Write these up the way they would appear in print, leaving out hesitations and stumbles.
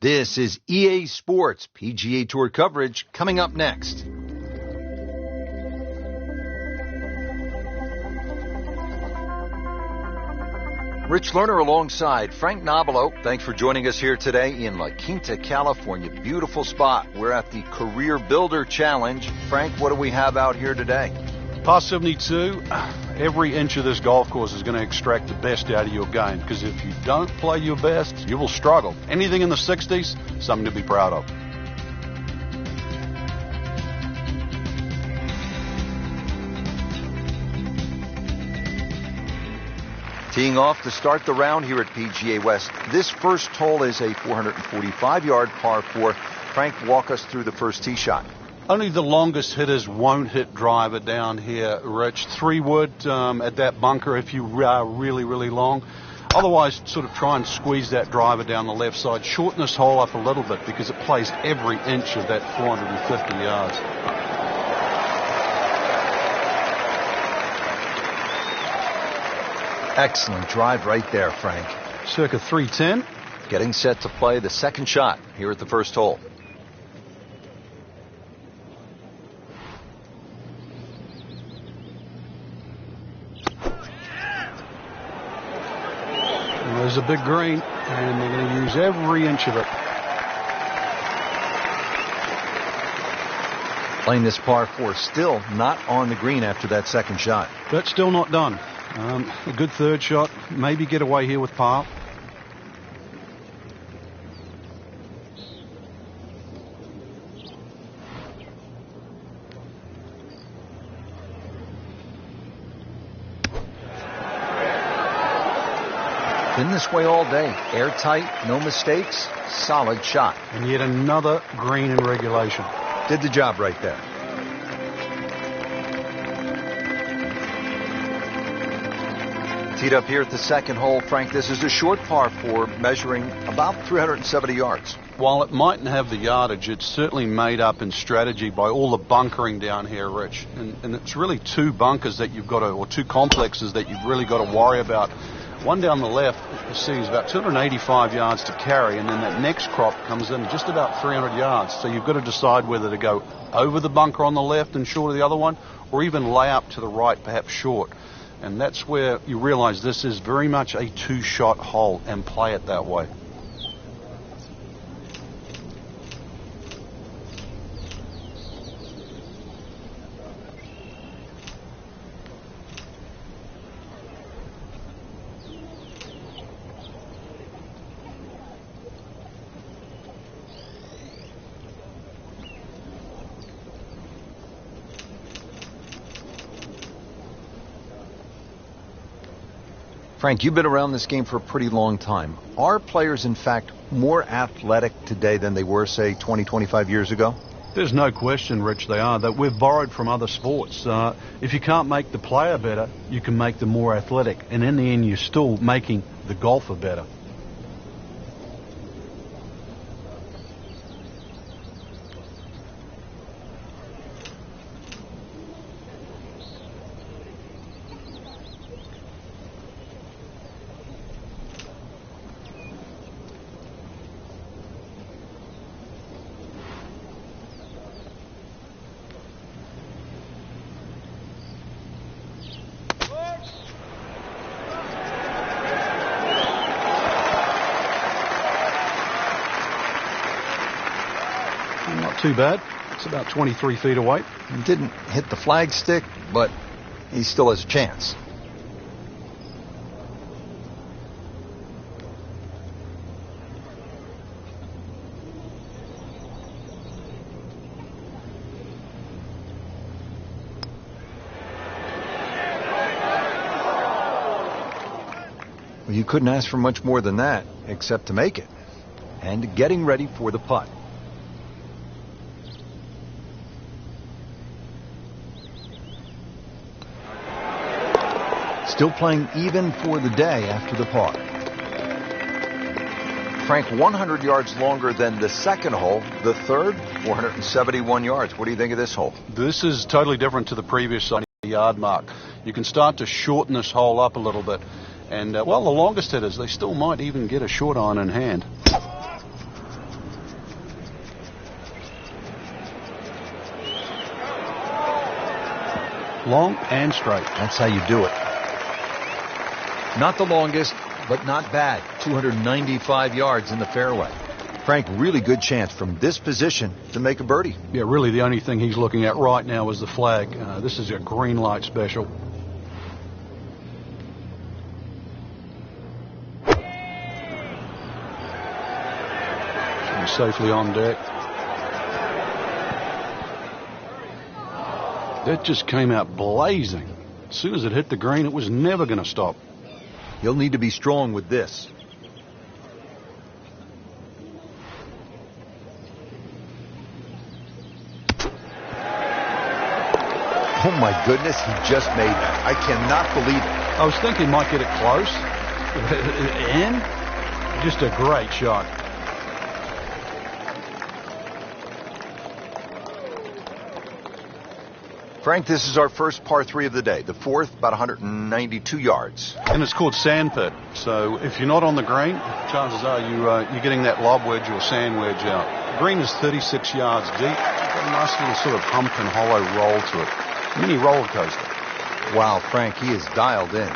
This is EA Sports PGA Tour coverage coming up next. Rich Lerner alongside Frank Nobilo. Thanks for joining us here today in LaQuinta, California. Beautiful spot. We're at the Career Builder Challenge. Frank, what do we have out here today? Par 72, every inch of this golf course is going to extract the best out of your game, because if you don't play your best, you will struggle. Anything in the 60s, something to be proud of. Teeing off to start the round here at PGA West. This first hole is a 445-yard par 4. Frank, walk us through the first tee shot. Only the longest hitters won't hit driver down here, Rich. 3 wood at that bunker if you are really, really long. Otherwise, sort of try and squeeze that driver down the left side. Shorten this hole up a little bit because it plays every inch of that 450 yards. Excellent drive right there, Frank. Circa 310. Getting set to play the second shot here at the first hole. There's a big green, and they're going to use every inch of it. Playing this par 4, still not on the green after that second shot. That's still not done. A good third shot, maybe get away here with par. Been this way all day. Airtight, no mistakes, solid shot. And yet another green in regulation. Did the job right there. Teed up here at the second hole, Frank, this is a short par 4 measuring about 370 yards. While it mightn't have the yardage, it's certainly made up in strategy by all the bunkering down here, Rich. And it's really 2 bunkers that you've got to, or 2 complexes that you've really got to worry about. One down the left, you see, is about 285 yards to carry, and then that next crop comes in just about 300 yards. So you've got to decide whether to go over the bunker on the left and short of the other one, or even lay up to the right, perhaps short. And that's where you realize this is very much a 2-shot hole, and play it that way. Frank, you've been around this game for a pretty long time. Are players, in fact, more athletic today than they were, say, 20, 25 years ago? There's no question, Rich, they are. That we've borrowed from other sports. If you can't make the player better, you can make them more athletic. And in the end, you're still making the golfer better. Not too bad. It's about 23 feet away. He didn't hit the flagstick, but he still has a chance. Well, you couldn't ask for much more than that, except to make it. And getting ready for the putt. Still playing even for the day after the par. Frank, 100 yards longer than the second hole. The third, 471 yards. What do you think of this hole? This is totally different to the previous yard mark. You can start to shorten this hole up a little bit. And, well, the longest hitters, they still might even get a short iron in hand. long and straight. That's how you do it. Not the longest, but not bad. 295 yards in the fairway. Frank, really good chance from this position to make a birdie. Yeah, really the only thing he's looking at right now is the flag. This is a green light special. Should be safely on deck. That just came out blazing. As soon as it hit the green, it was never going to stop. He'll need to be strong with this. Oh my goodness, he just made that. I cannot believe it. I was thinking he might get it close. And just a great shot. Frank, this is our first par 3 of the day. The fourth, about 192 yards. And it's called sandpit. So if you're not on the green, chances are you're getting that lob wedge or sand wedge out. The green is 36 yards deep. Got a nice little sort of hump and hollow roll to it. Mini roller coaster. Wow, Frank, he is dialed in.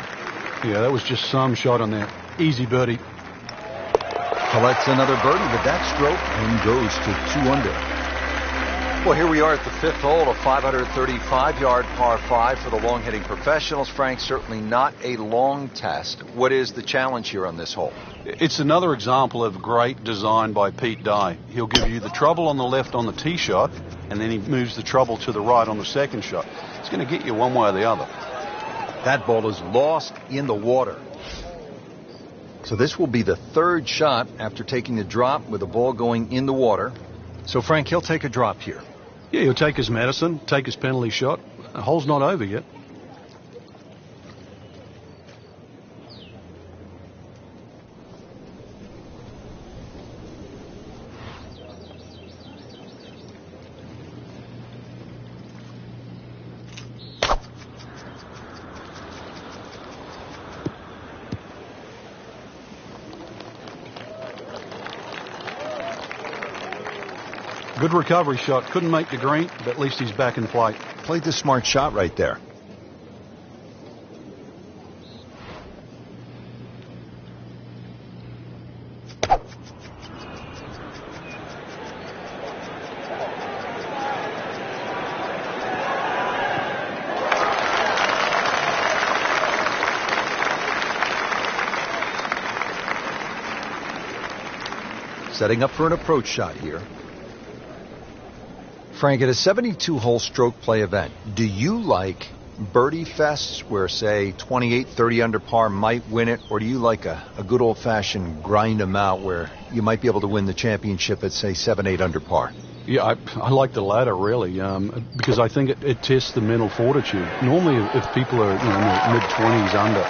Yeah, that was just some shot on there. Easy birdie. Collects another birdie with that stroke and goes to 2 under. Well, here we are at the 5th hole, a 535-yard par 5 for the long-hitting professionals. Frank, certainly not a long test. What is the challenge here on this hole? It's another example of great design by Pete Dye. He'll give you the trouble on the left on the tee shot, and then he moves the trouble to the right on the second shot. It's going to get you one way or the other. That ball is lost in the water. So this will be the 3rd shot after taking the drop with the ball going in the water. So, Frank, he'll take a drop here. Yeah, he'll take his medicine, take his penalty shot. The hole's not over yet. Good recovery shot. Couldn't make the green, but at least he's back in play. Played the smart shot right there. Setting up for an approach shot here. Frank, at a 72-hole stroke play event, do you like birdie fests where, say, 28, 30 under par might win it, or do you like a good old-fashioned grind them out where you might be able to win the championship at, say, 7, 8 under par? Yeah, I like the latter, really, because I think it tests the mental fortitude. Normally, if people are in the mid-20s under,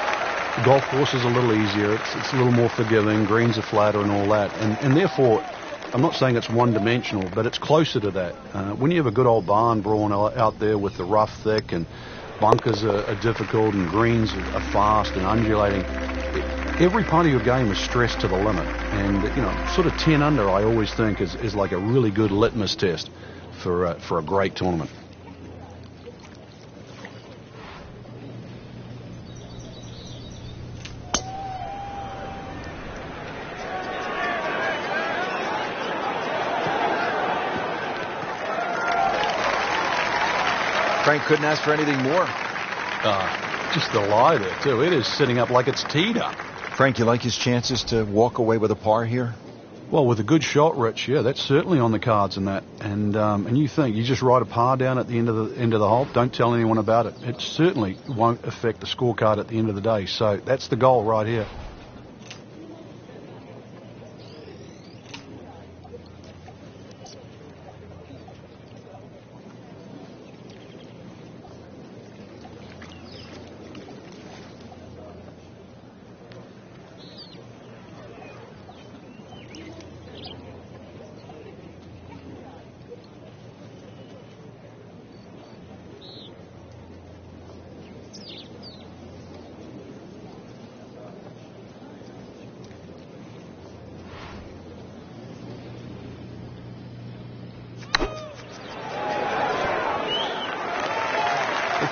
the golf course is a little easier, it's a little more forgiving, greens are flatter and all that, and therefore, I'm not saying it's one-dimensional, but it's closer to that. When you have a good old barn brawn out there with the rough thick and bunkers are difficult and greens are fast and undulating, every part of your game is stressed to the limit. And, sort of 10 under, I always think, is like a really good litmus test for a great tournament. Frank couldn't ask for anything more. Just the lie there, too. It is sitting up like it's teed up. Frank, you like his chances to walk away with a par here? Well, with a good shot, Rich, yeah, that's certainly on the cards in that. And you think you just write a par down at the end of the hole, don't tell anyone about it. It certainly won't affect the scorecard at the end of the day. So that's the goal right here.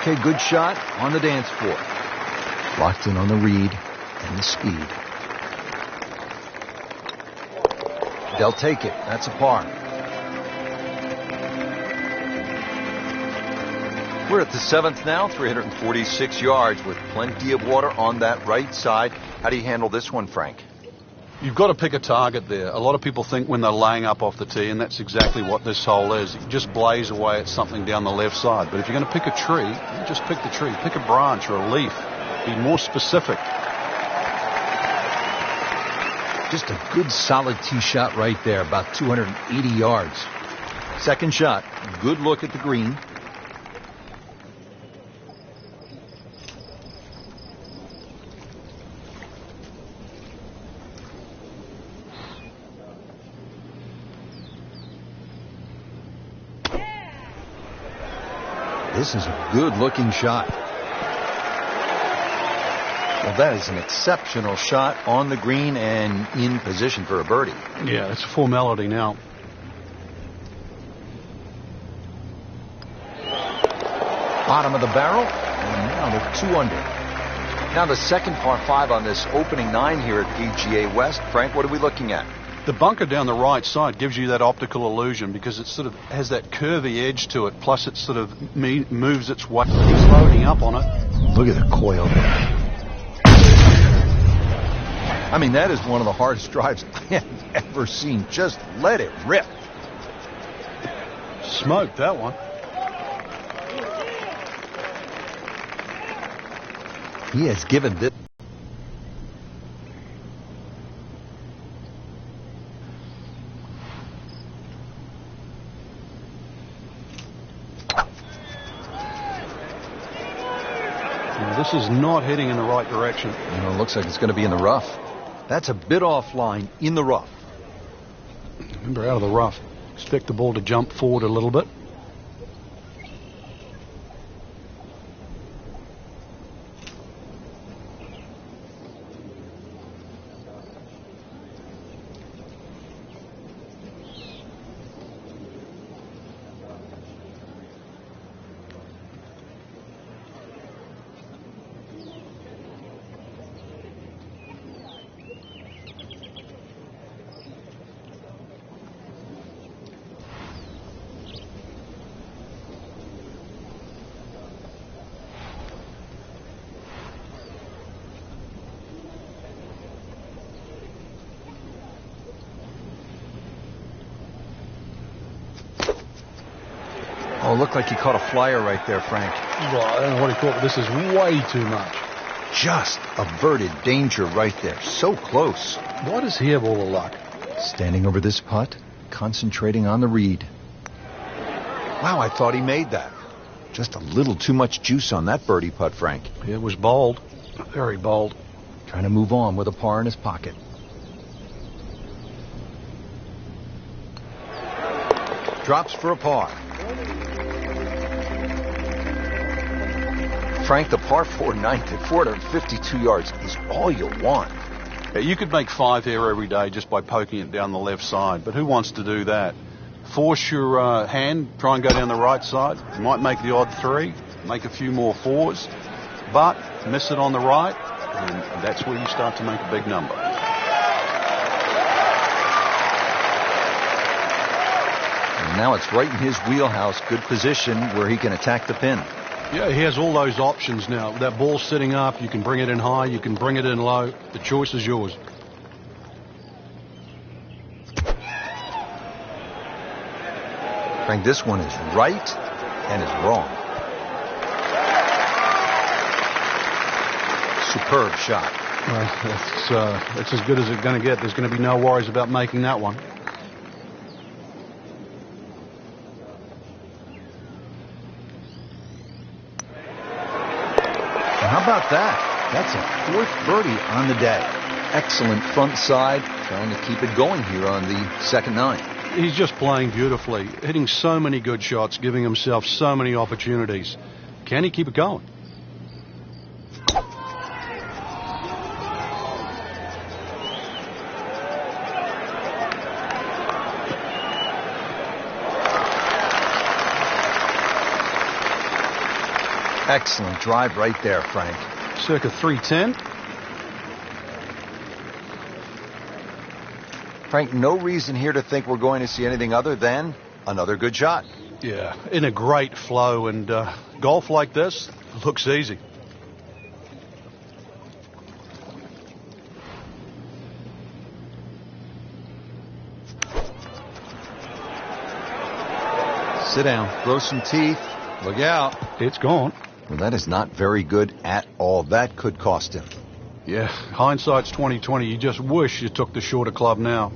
Okay, good shot on the dance floor. Locked in on the read and the speed. They'll take it. That's a par. We're at the 7th now, 346 yards with plenty of water on that right side. How do you handle this one, Frank? You've got to pick a target there. A lot of people think when they're laying up off the tee, and that's exactly what this hole is. You just blaze away at something down the left side. But if you're going to pick a tree, you just pick the tree. Pick a branch or a leaf. Be more specific. Just a good solid tee shot right there, about 280 yards. Second shot, good look at the green. This is a good-looking shot. Well, that is an exceptional shot on the green and in position for a birdie. Yeah, it's a formality now. Bottom of the barrel, and now they're 2 under. Now the second par 5 on this opening 9 here at PGA West. Frank, what are we looking at? The bunker down the right side gives you that optical illusion because it sort of has that curvy edge to it, plus it sort of moves its way. He's loading up on it. Look at the coil there. I mean, that is one of the hardest drives I have ever seen. Just let it rip. Smoked that one. He has given this. This is not heading in the right direction. You know, it looks like it's going to be in the rough. That's a bit offline in the rough. Remember, out of the rough. Expect the ball to jump forward a little bit. Oh, it looked like he caught a flyer right there, Frank. Well, I don't know what he caught, but this is way too much. Just averted danger right there. So close. Why does he have all the luck? Standing over this putt, concentrating on the read. Wow, I thought he made that. Just a little too much juice on that birdie putt, Frank. It was bold. Very bold. Trying to move on with a par in his pocket. Drops for a par. Frank, the par 4 ninth at 452 yards is all you want. Yeah, you could make 5 here every day just by poking it down the left side, but who wants to do that? Force your hand, try and go down the right side. You might make the odd 3, make a few more 4s, but miss it on the right, and that's where you start to make a big number. And now it's right in his wheelhouse, good position where he can attack the pin. Yeah, he has all those options now. That ball's sitting up, you can bring it in high, you can bring it in low. The choice is yours. Frank, this one is right and is wrong. Superb shot. Well, that's as good as it's going to get. There's going to be no worries about making that one. How about that? That's a 4th birdie on the day. Excellent front side, trying to keep it going here on the second 9. He's just playing beautifully, hitting so many good shots, giving himself so many opportunities. Can he keep it going? Excellent drive right there, Frank. Circa 310. Frank, no reason here to think we're going to see anything other than another good shot. Yeah, in a great flow, and golf like this looks easy. Sit down, grow some teeth, look out. It's gone. Well, that is not very good at all. That could cost him. Yeah, hindsight's 20/20. You just wish you took the shorter club now.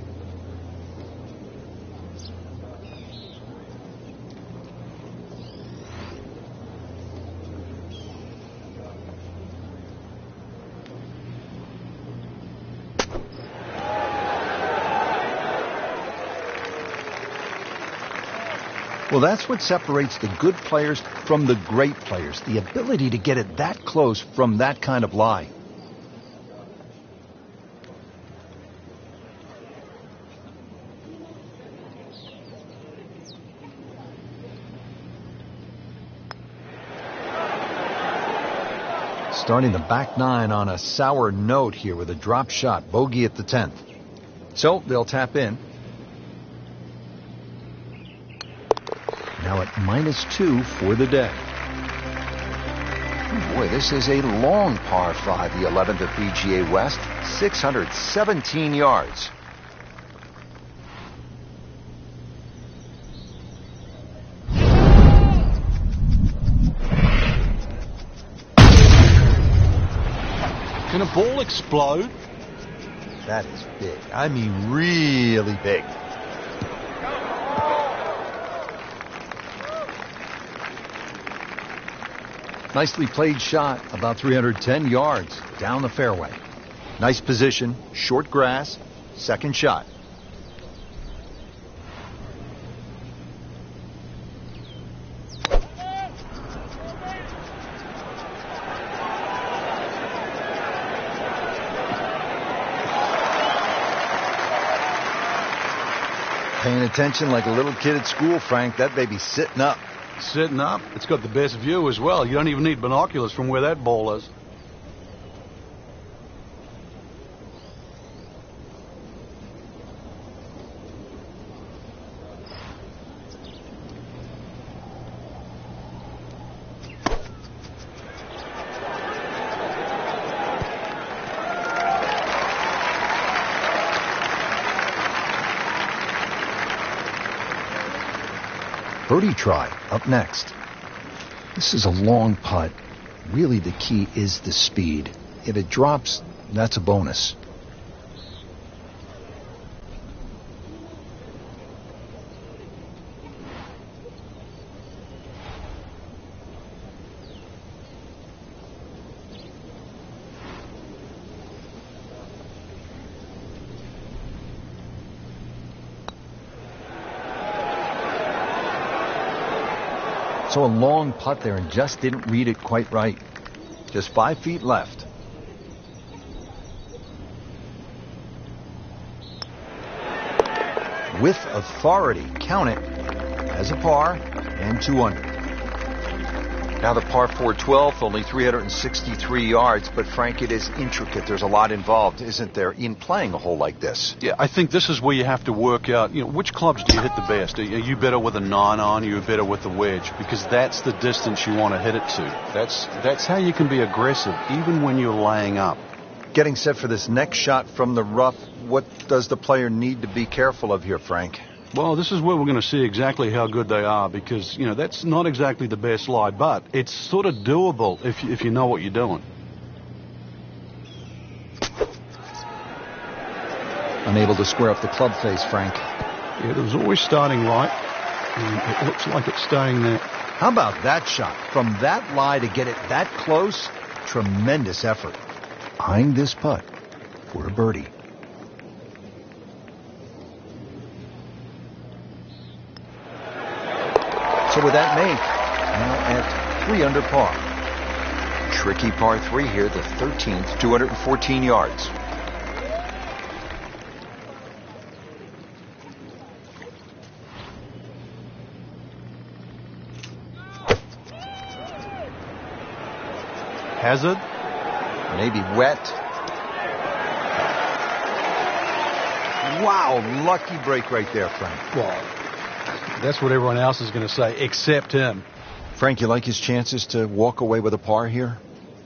Well, that's what separates the good players from the great players, the ability to get it that close from that kind of lie. Starting the back nine on a sour note here with a drop shot, bogey at the 10th. So they'll tap in. Now at -2 for the day. Oh boy, this is a long par 5, the 11th at PGA West, 617 yards. Can a ball explode? That is big. I mean, really big. Nicely played shot, about 310 yards down the fairway. Nice position, short grass, second shot. Paying attention like a little kid at school, Frank. That baby's sitting up. Sitting up. It's got the best view as well. You don't even need binoculars from where that ball is. Birdie try up next. This is a long putt. Really, the key is the speed. If it drops, that's a bonus. So a long putt there and just didn't read it quite right. Just 5 feet left. With authority, count it as a par and 2 under. Now the par 4 12th, only 363 yards, but Frank, it is intricate. There's a lot involved, isn't there, in playing a hole like this? Yeah, I think this is where you have to work out, which clubs do you hit the best? Are you better with a 9 on? Are you better with the wedge? Because that's the distance you want to hit it to. That's how you can be aggressive, even when you're laying up. Getting set for this next shot from the rough, what does the player need to be careful of here, Frank? Well, this is where we're going to see exactly how good they are because, that's not exactly the best lie, but it's sort of doable if you know what you're doing. Unable to square up the club face, Frank. Yeah, it was always starting right, and it looks like it's staying there. How about that shot? From that lie to get it that close, tremendous effort. Eyeing this putt for a birdie. So with that make, now at 3 under par. Tricky par 3 here, the 13th, 214 yards. Hazard. Maybe wet. Wow, lucky break right there, Frank. Well, that's what everyone else is going to say, except him. Frank, you like his chances to walk away with a par here?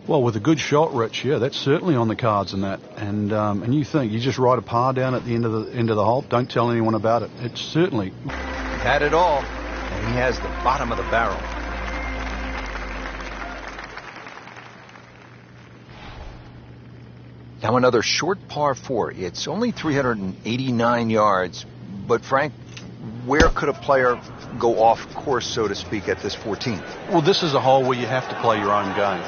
Well, with a good shot, Rich, yeah, that's certainly on the cards in that. And you think you just write a par down at the end of the hole, don't tell anyone about it. It's certainly had it all, and he has the bottom of the barrel. Now another short par 4. It's only 389 yards, but Frank, where could a player go off course, so to speak, at this 14th? Well, this is a hole where you have to play your own game.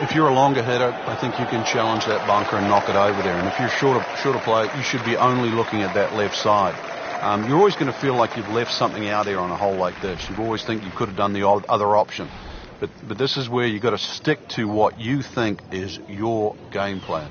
If you're a longer hitter, I think you can challenge that bunker and knock it over there. And if you're a shorter player, you should be only looking at that left side. You're always going to feel like you've left something out there on a hole like this. You always think you could have done the other option. But this is where you've got to stick to what you think is your game plan.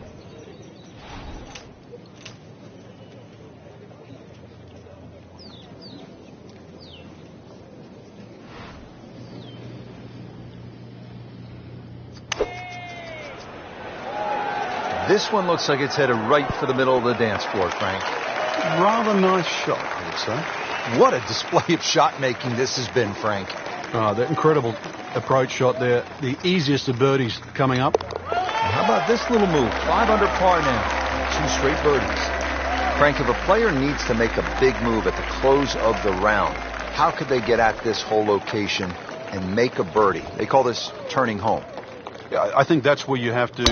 This one looks like it's headed right for the middle of the dance floor, Frank. Rather nice shot, I would say. What a display of shot making this has been, Frank. Oh, that incredible approach shot there. The easiest of birdies coming up. And how about this little move? 5 under par now. 2 straight birdies. Frank, if a player needs to make a big move at the close of the round, how could they get at this whole location and make a birdie? They call this turning home. I think that's where you have to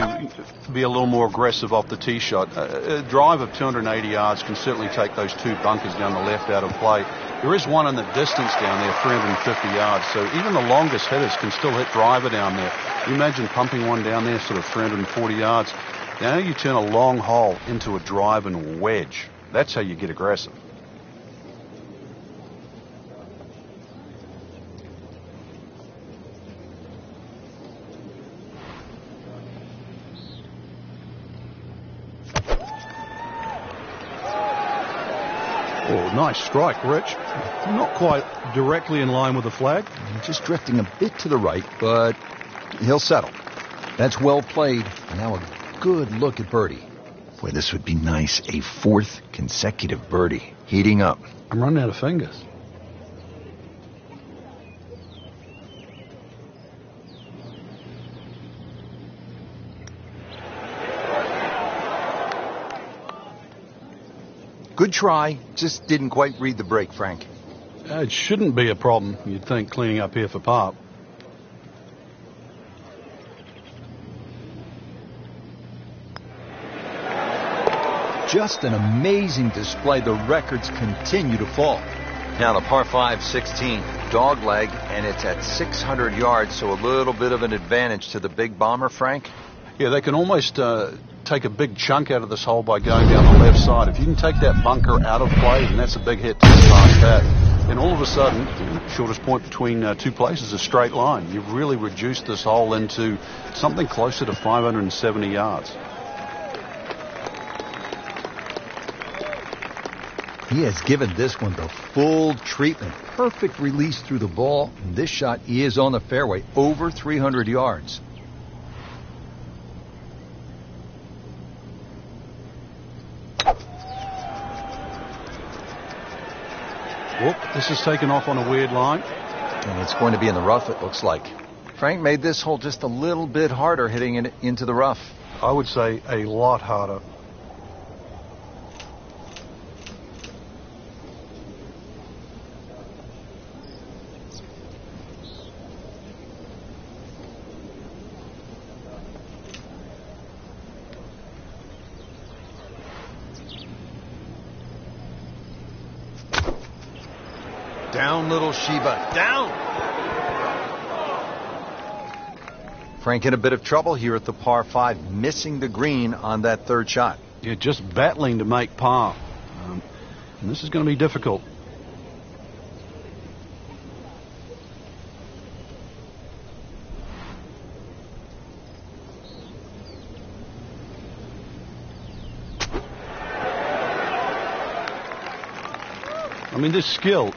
be a little more aggressive off the tee shot. A drive of 280 yards can certainly take those 2 bunkers down the left out of play. There is one in the distance down there, 350 yards, so even the longest hitters can still hit driver down there. You imagine pumping one down there, sort of 340 yards. Now you turn a long hole into a drive and wedge. That's how you get aggressive. Oh, nice strike, Rich. Not quite directly in line with the flag. Just drifting a bit to the right, but he'll settle. That's well played. Now a good look at birdie. Boy, this would be nice. A 4th consecutive birdie. Heating up. I'm running out of fingers. Good try, just didn't quite read the break, Frank. It shouldn't be a problem, you'd think, cleaning up here for par. Just an amazing display. The records continue to fall. Now the par 5 16, dog leg, and it's at 600 yards, so a little bit of an advantage to the big bomber, Frank. Yeah, they can almost take a big chunk out of this hole by going down the left side. If you can take that bunker out of play, and that's a big hit to the past that, then all of a sudden, the shortest point between 2 places is a straight line. You've really reduced this hole into something closer to 570 yards. He has given this one the full treatment. Perfect release through the ball. And this shot is on the fairway, over 300 yards. Whoop, this is taken off on a weird line. And it's going to be in the rough, it looks like. Frank made this hole just a little bit harder hitting it into the rough. I would say a lot harder. Down, little Sheba, down! Frank in a bit of trouble here at the par 5, missing the green on that 3rd shot. You're just battling to make par. And this is going to be difficult. I mean, this skill,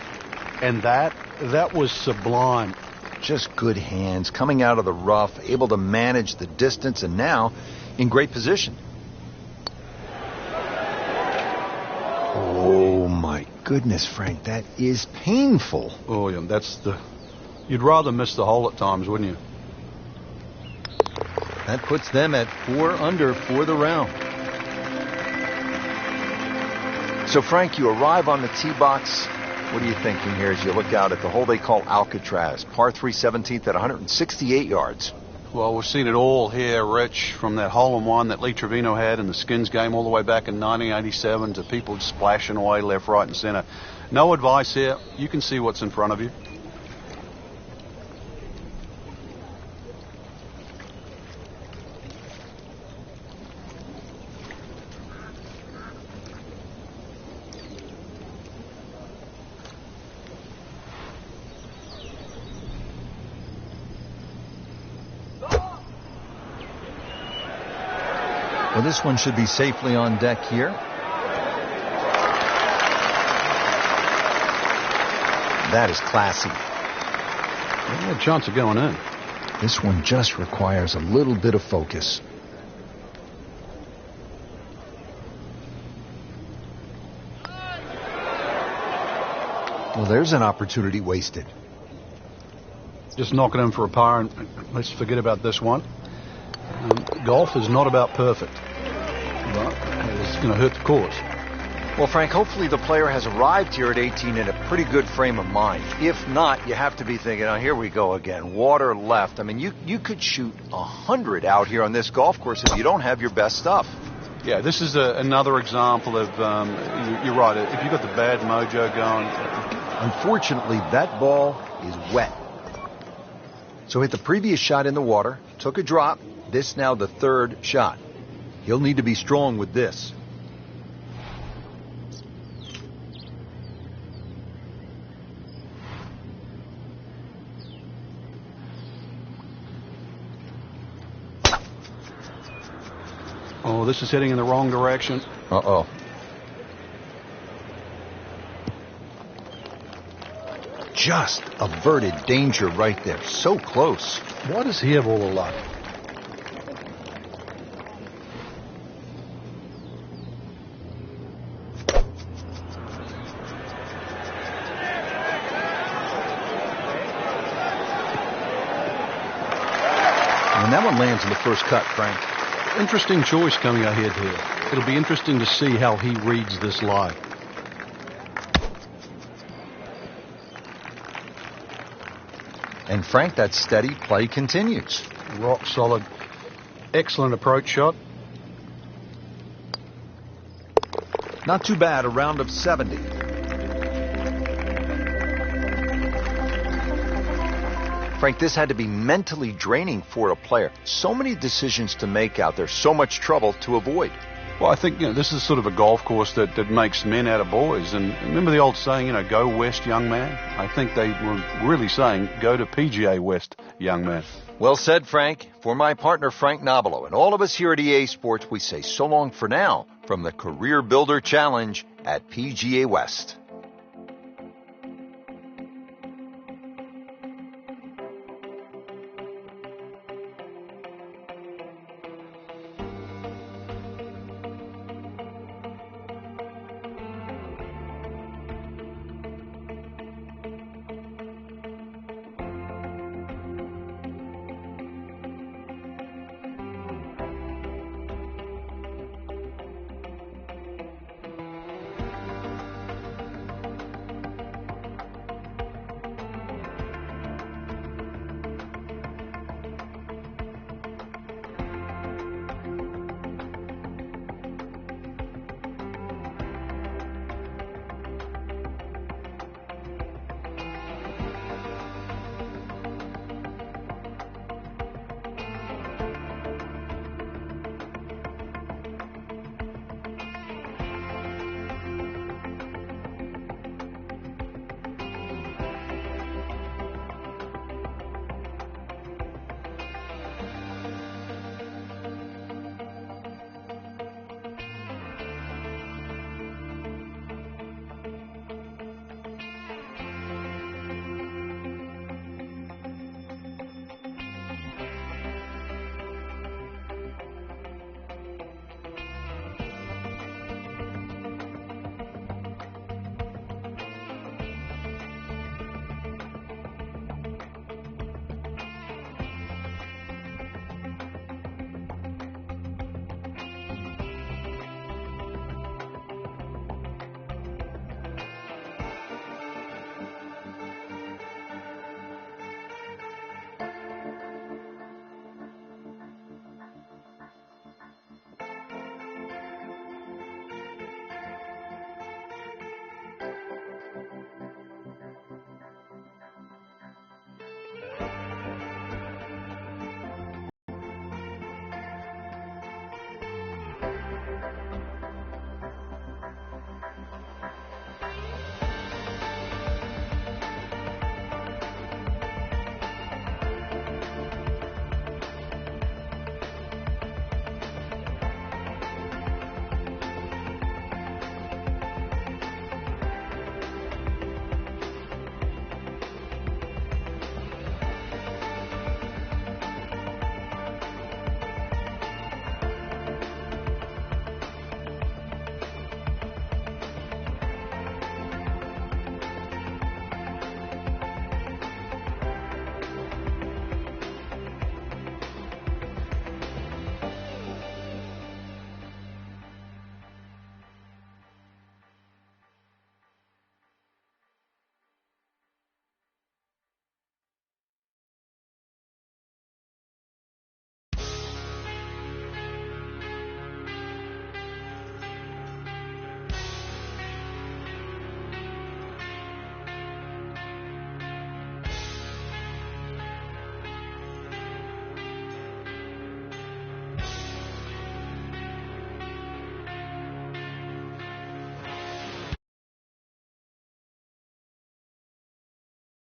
and that was sublime. just good hands, coming out of the rough, able to manage the distance, and now in great position. Oh, my goodness, Frank, that is painful. Oh, yeah, you'd rather miss the hole at times, wouldn't you? That puts them at 4 under for the round. So, Frank, you arrive on the tee box. What are you thinking here as you look out at the hole they call Alcatraz, par 3 17th at 168 yards? Well, we've seen it all here, Rich, from that hole-in-one that Lee Trevino had in the Skins game all the way back in 1987 to people splashing away left, right, and center. No advice here. You can see what's in front of you. Well, this one should be safely on deck here. That is classy. Yeah, a chance of going in. This one just requires a little bit of focus. Well, there's an opportunity wasted. Just knock it in for a par, and let's forget about this one. Golf is not about perfect, but it's going to hurt the course. Well, Frank, hopefully the player has arrived here at 18 in a pretty good frame of mind. If not, you have to be thinking, oh, here we go again, water left. I mean, you could shoot 100 out here on this golf course if you don't have your best stuff. Yeah, this is another example of, you're right, if you've got the bad mojo going. Unfortunately, that ball is wet. So hit the previous shot in the water, took a drop. This now the third shot. He'll need to be strong with this. Oh, this is heading in the wrong direction. Uh-oh. Just averted danger right there. So close. Why does he have all the luck? And that one lands in the first cut, Frank. Interesting choice coming ahead here. It'll be interesting to see how he reads this lie. And Frank, that steady play continues. Rock solid. Excellent approach shot. Not too bad, a round of 70. Frank, this had to be mentally draining for a player. So many decisions to make out there, so much trouble to avoid. Well, I think this is sort of a golf course that makes men out of boys. And remember the old saying, go west, young man? I think they were really saying, go to PGA West, young man. Well said, Frank. For my partner, Frank Nobilo, and all of us here at EA Sports, we say so long for now from the Career Builder Challenge at PGA West.